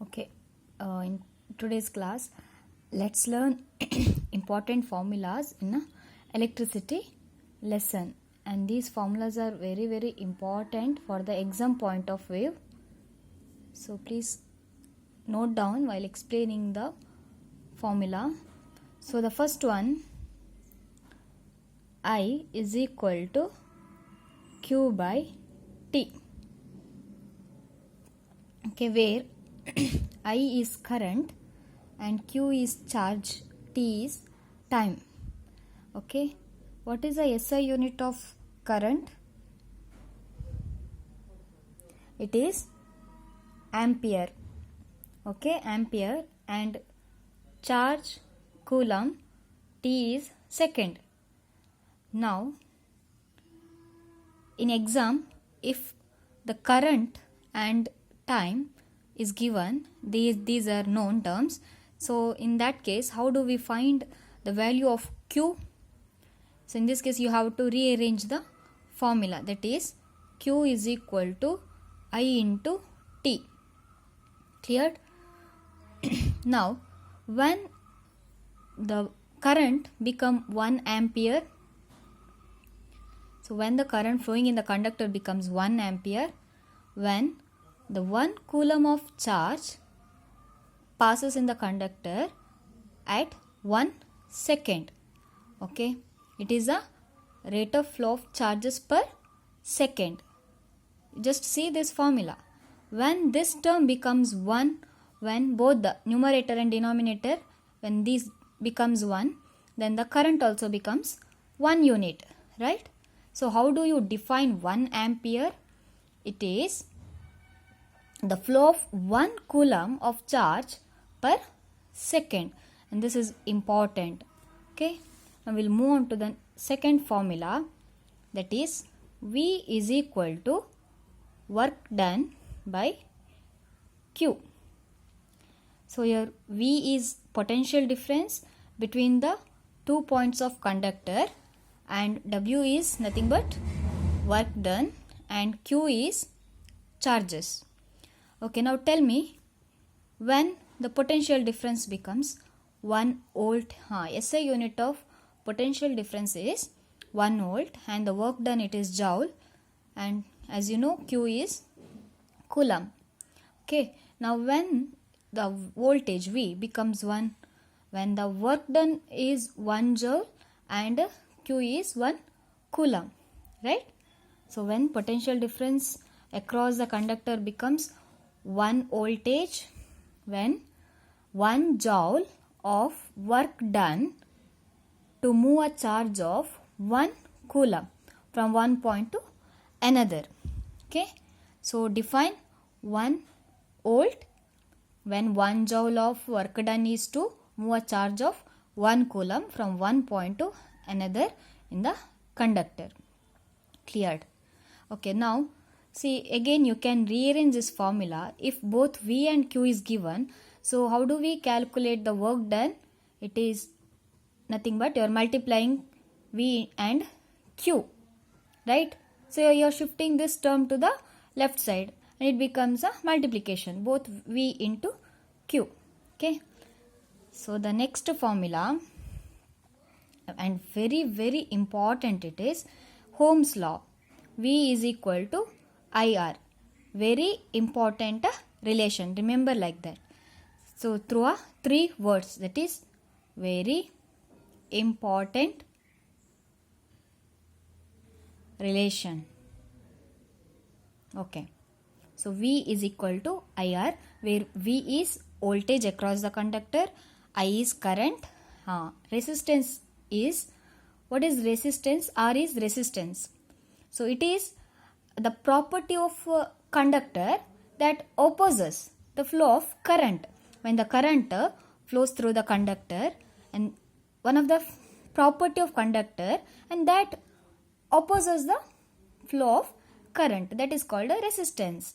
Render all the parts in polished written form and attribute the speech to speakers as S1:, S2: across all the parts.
S1: Okay, in today's class, let's learn important formulas in a electricity lesson. And these formulas are very important for the exam point of view. So please note down while explaining the formula. So the first one, I is equal to Q by T. Okay, where I is current and Q is charge, T is time. Okay, what is the SI unit of current? It is ampere. Okay, ampere, and charge, coulomb, T is second. Now in exam, if the current and time is given, these are known terms. So in that case, how do we find the value of Q? So in this case, you have to rearrange the formula, that is Q is equal to I into T. Cleared? Now when the current become 1 ampere, so when the current flowing in the conductor becomes 1 ampere, when the 1 coulomb of charge passes in the conductor at 1 second. Okay, it is a rate of flow of charges per second. Just see this formula. When this term becomes 1, when both the numerator and denominator, when these becomes 1, then the current also becomes 1 unit, right? So how do you define 1 ampere? It is the flow of 1 coulomb of charge per second, and this is important. Okay, now we'll move on to the second formula, that is V is equal to work done by Q. So here V is potential difference between the 2 points of conductor, and W is nothing but work done, and Q is charges. Okay, now tell me, when the potential difference becomes 1 volt, SI unit of potential difference is 1 volt, and the work done, it is joule, and as you know, Q is coulomb. Okay, now when the voltage V becomes 1, when the work done is 1 joule and Q is 1 coulomb, right? So when potential difference across the conductor becomes 1 voltage, when 1 joule of work done to move a charge of 1 coulomb from one point to another. Okay, so define 1 volt when 1 joule of work done is to move a charge of 1 coulomb from one point to another in the conductor. Cleared? Okay, now see, again you can rearrange this formula if both V and Q is given. So how do we calculate the work done? It is nothing but you are multiplying V and Q, right? So you are shifting this term to the left side and it becomes a multiplication, both V into Q. Okay, so the next formula, and very important, it is Ohm's law. V is equal to IR. Very important relation, remember like that. So through 3 words, that is very important relation. Okay, so V is equal to IR, where V is voltage across the conductor, I is current, resistance is, what is resistance? R is resistance. So it is the property of conductor that opposes the flow of current. When the current flows through the conductor, and one of the property of conductor, and that opposes the flow of current, that is called a resistance.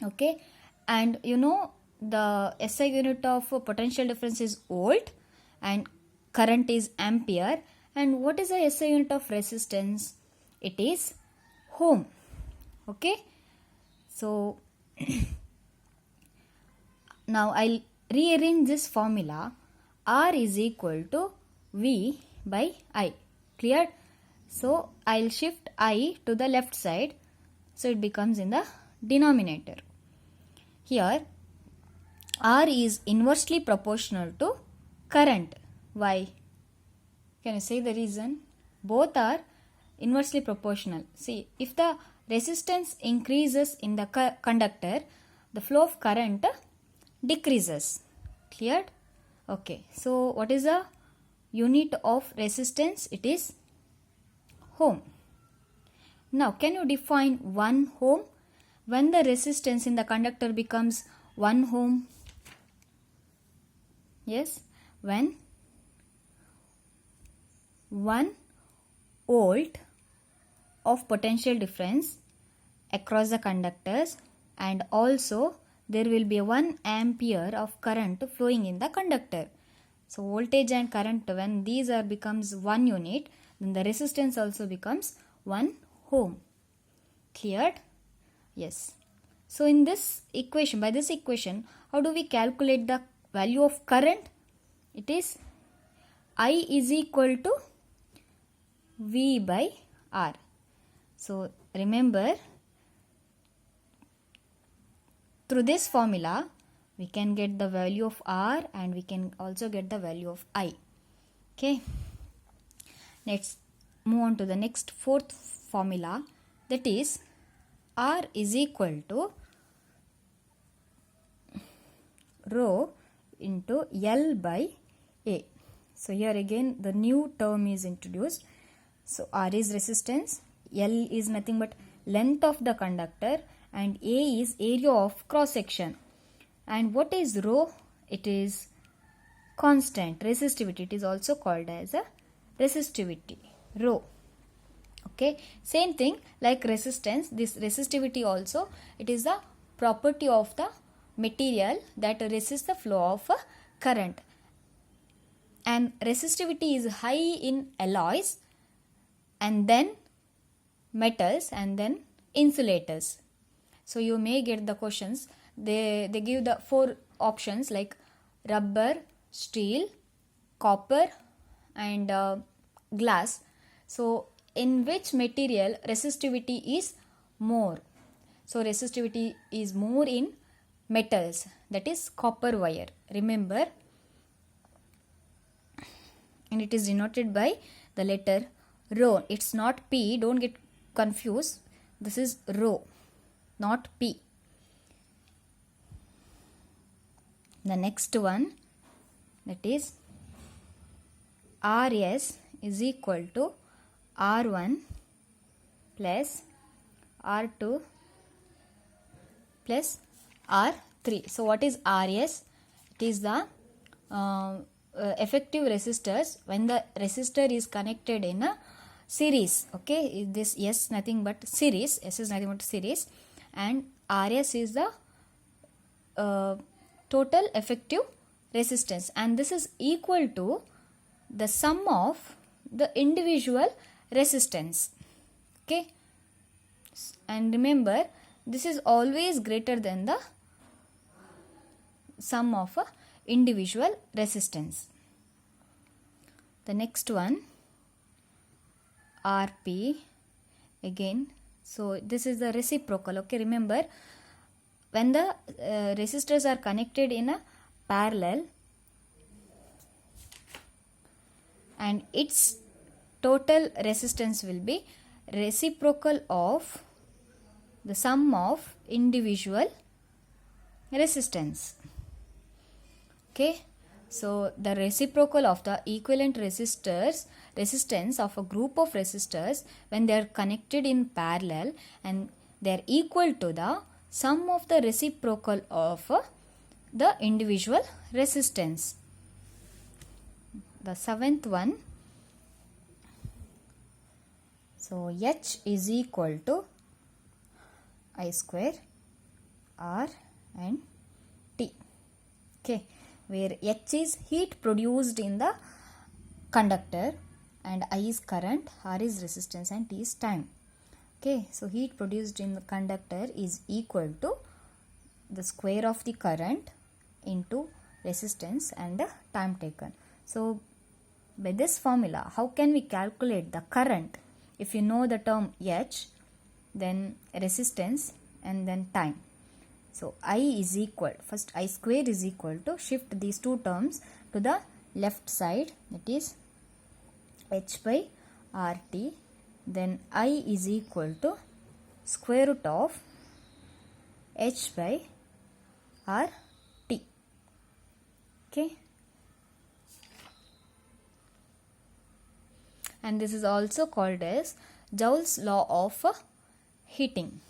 S1: Okay, and you know the SI unit of potential difference is volt and current is ampere, and what is the SI unit of resistance? It is ohm. Okay, so Now I'll rearrange this formula. R is equal to V by I. Clear? So I'll shift I to the left side. So it becomes in the denominator. Here R is inversely proportional to current. Why? Can you say the reason? Both are inversely proportional. See, if the resistance increases in the conductor, the flow of current decreases. Cleared? Okay. So what is the unit of resistance? It is ohm. Now can you define 1 ohm? When the resistance in the conductor becomes 1 ohm? Yes, when 1 volt of potential difference across the conductors, and also there will be 1 ampere of current flowing in the conductor. So voltage and current, when these are becomes 1 unit, then the resistance also becomes 1 ohm. Cleared? Yes. So in this equation, by this equation, how do we calculate the value of current? It is I is equal to V by R. So remember, through this formula we can get the value of R and we can also get the value of I. Okay. Let's move on to the next fourth formula, that is R is equal to rho into L by A. So here again the new term is introduced. So R is resistance, L is nothing but length of the conductor, and A is area of cross section. And what is rho? It is constant resistivity. It is also called as a resistivity, rho. Okay, same thing like resistance. This resistivity also, it is the property of the material that resists the flow of current. And resistivity is high in alloys, and then metals, and then insulators. So you may get the questions. They give the 4 options like rubber, steel, copper, and glass. So in which material resistivity is more? So resistivity is more in metals, that is copper wire. Remember, and it is denoted by the letter rho. It's not P, don't get confused. This is rho, not P. The next one, that is RS is equal to R1 plus R2 plus R3. So what is RS? It is the effective resistors when the resistor is connected in a series. Okay, this S nothing but series. S is nothing but series, and RS is the total effective resistance, and this is equal to the sum of the individual resistance. Okay, and remember, this is always greater than the sum of a individual resistance. The next one, RP again. So this is the reciprocal. Okay, remember, when the resistors are connected in a parallel, and its total resistance will be reciprocal of the sum of individual resistance. Okay, so the reciprocal of the equivalent resistance of a group of resistors when they are connected in parallel, and they are equal to the sum of the reciprocal of the individual resistance. The seventh one, so H is equal to I square R and T. Okay, where H is heat produced in the conductor, and I is current, R is resistance, and T is time. Okay, so heat produced in the conductor is equal to the square of the current into resistance and the time taken. So by this formula, how can we calculate the current? If you know the term H, then resistance and then time. So I is equal, first I square is equal to, shift these two terms to the left side, that is H by RT. Then I is equal to square root of H by RT. Okay. And this is also called as Joule's law of heating.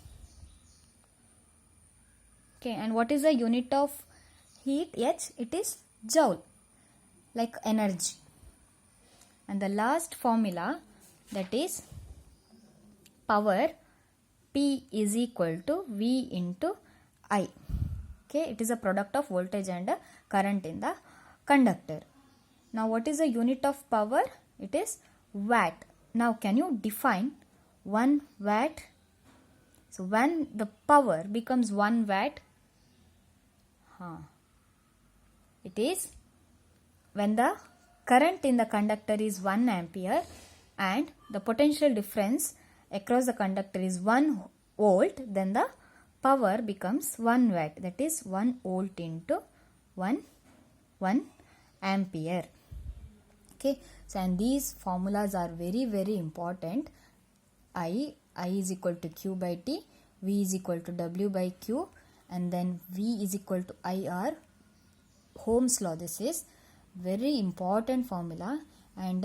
S1: Okay, and what is the unit of heat? H, it is joule, like energy. And the last formula, that is power, P is equal to V into I. Okay, it is a product of voltage and current in the conductor. Now what is the unit of power? It is watt. Now can you define 1 watt? So when the power becomes 1 watt, it is when the current in the conductor is 1 ampere and the potential difference across the conductor is 1 volt, then the power becomes 1 watt, that is 1 volt into 1 ampere. Okay, so and these formulas are very important. I is equal to Q by T, V is equal to W by Q, and then V is equal to IR. Ohm's law, this is very important formula. And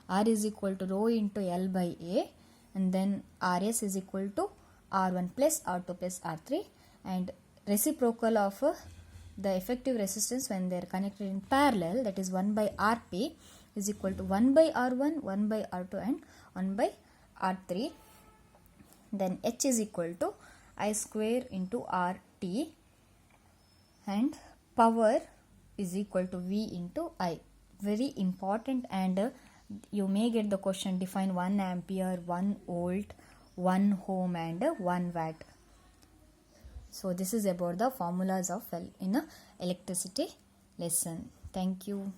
S1: R is equal to rho into L by A, and then RS is equal to R1 plus R2 plus R3, and reciprocal of the effective resistance when they are connected in parallel, that is 1 by Rp is equal to 1 by R1, 1 by R2 and 1 by R3. Then H is equal to I square into RT, and power is equal to V into I. Very important, and you may get the question, define 1 ampere, 1 volt, 1 ohm and 1 watt. So this is about the formulas of in a electricity lesson. Thank you.